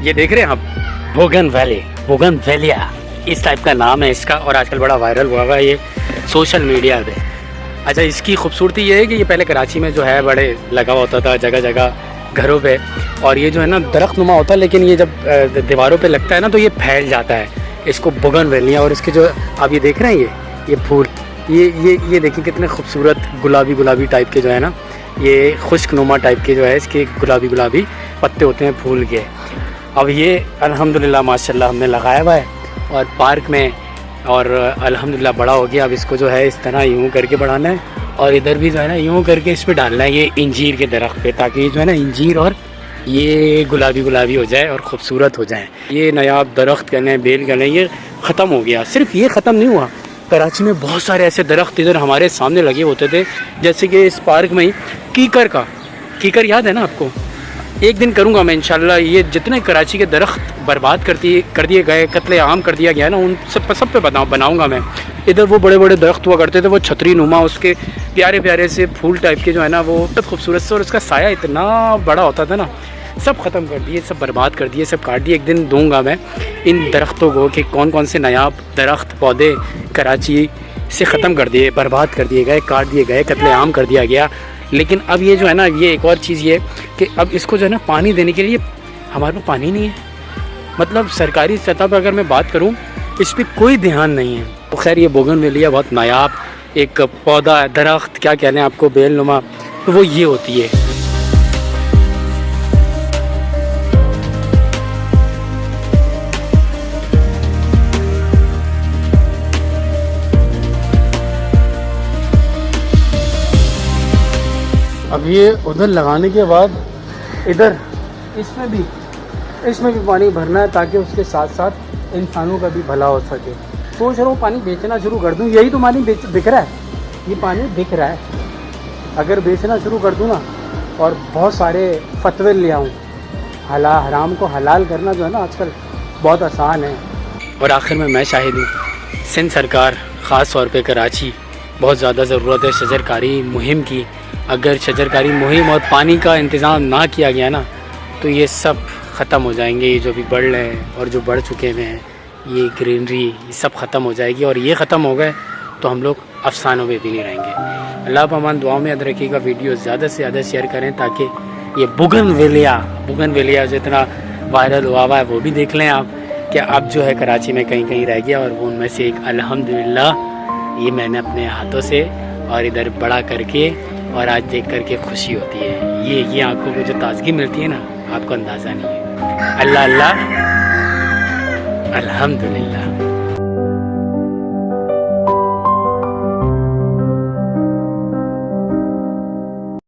ये देख रहे हैं आप, बोगनवेलिया इस टाइप का नाम है इसका, और आजकल बड़ा वायरल हुआ हुआ है ये सोशल मीडिया पे। अच्छा, इसकी खूबसूरती ये है कि ये पहले कराची में जो है बड़े लगा होता था जगह जगह घरों पे, और ये जो है ना दरख्त नुमा होता है, लेकिन ये जब दीवारों पे लगता है ना तो ये फैल जाता है, इसको बोगनवेलिया। और इसके जो आप ये देख रहे हैं ये फूल, ये देखिए कितने खूबसूरत गुलाबी टाइप के जो है ना, ये खुश्क नुमा टाइप के जो है इसके गुलाबी पत्ते होते हैं फूल के। अब ये अल्हम्दुलिल्लाह माशाल्लाह हमने लगाया हुआ है और पार्क में, और अल्हम्दुलिल्लाह बड़ा हो गया। अब इसको जो है इस तरह यूँ करके बढ़ाना है, और इधर भी जो है ना यूँ करके इस पर डालना है ये इंजीर के दरख्त पे, ताकि ये जो है ना इंजीर और ये गुलाबी हो जाए और ख़ूबसूरत हो जाए। ये नयाब दरख्त कहने बेल कहने ये ख़त्म हो गया। सिर्फ ये ख़त्म नहीं हुआ, कराची में बहुत सारे ऐसे दरख्त इधर हमारे सामने लगे होते थे, जैसे कि इस पार्क में ही कीकर याद है ना आपको? एक दिन करूँगा मैं इंशाल्लाह। ये जितने कराची के दरख्त बर्बाद कर दिए गए, कत्ले आम कर दिया गया ना, उन सब पे बनाऊँगा मैं। इधर वो बड़े दरख्त हुआ करते थे, वो छतरी नुमा, उसके प्यारे से फूल टाइप के जो है ना वो बहुत खूबसूरत से, और उसका साया इतना बड़ा होता था ना, सब ख़त्म कर दिए, सब बर्बाद कर दिए, सब काट दिए। एक दिन दूंगा मैं इन दरख्तों को कि कौन से नायाब दरख्त पौधे कराची से ख़त्म कर दिए, बर्बाद कर दिए गए, काट दिए गए, कत्ले आम कर दिया गया। लेकिन अब ये जो है ना, ये एक और चीज़ ये कि अब इसको जो है ना पानी देने के लिए हमारे पास पानी नहीं है। मतलब सरकारी सतह पर अगर मैं बात करूँ, इस पर कोई ध्यान नहीं है। तो खैर ये बोगनवेलिया बहुत नायाब एक पौधा है, दरख्त क्या कहने आपको, बेलनुमा, तो वो ये होती है। अब ये उधर लगाने के बाद इधर इसमें भी पानी भरना है, ताकि उसके साथ साथ इंसानों का भी भला हो सके। सोच रहा हूँ पानी बेचना शुरू कर दूँ, यही तो पानी बिक रहा है, ये पानी बिक रहा है। अगर बेचना शुरू कर दूँ ना, और बहुत सारे फतवे ले आऊँ, हराम को हलाल करना जो है ना आजकल बहुत आसान है। और आखिर में मैं शाहिद हूँ, सिंध सरकार ख़ास तौर पे कराची बहुत ज़्यादा ज़रूरत है शजरकारी मुहिम की। अगर शजरकारी मुहिम और पानी का इंतज़ाम ना किया गया ना, तो ये सब ख़त्म हो जाएंगे। ये जो भी बढ़ रहे हैं और जो बढ़ चुके हुए हैं, ये ग्रीनरी ये सब ख़त्म हो जाएगी, और ये ख़त्म हो गए तो हम लोग अफसानों में भी नहीं रहेंगे। अल्लाह पामान दुआओं में याद रखिएगा, वीडियो ज़्यादा से ज़्यादा शेयर करें, ताकि ये बोगनवेलिया जितना वायरल हुआ है वो भी देख लें आप, कि अब जो है कराची में कहीं रह गया, और वो उनमें से एक अल्हम्दुलिल्लाह ये मैंने अपने हाथों से और इधर बड़ा करके, और आज देख करके खुशी होती है। ये आंखों को जो ताजगी मिलती है ना, आपको अंदाज़ा नहीं है। अल्लाह अल्हम्दुलिल्लाह।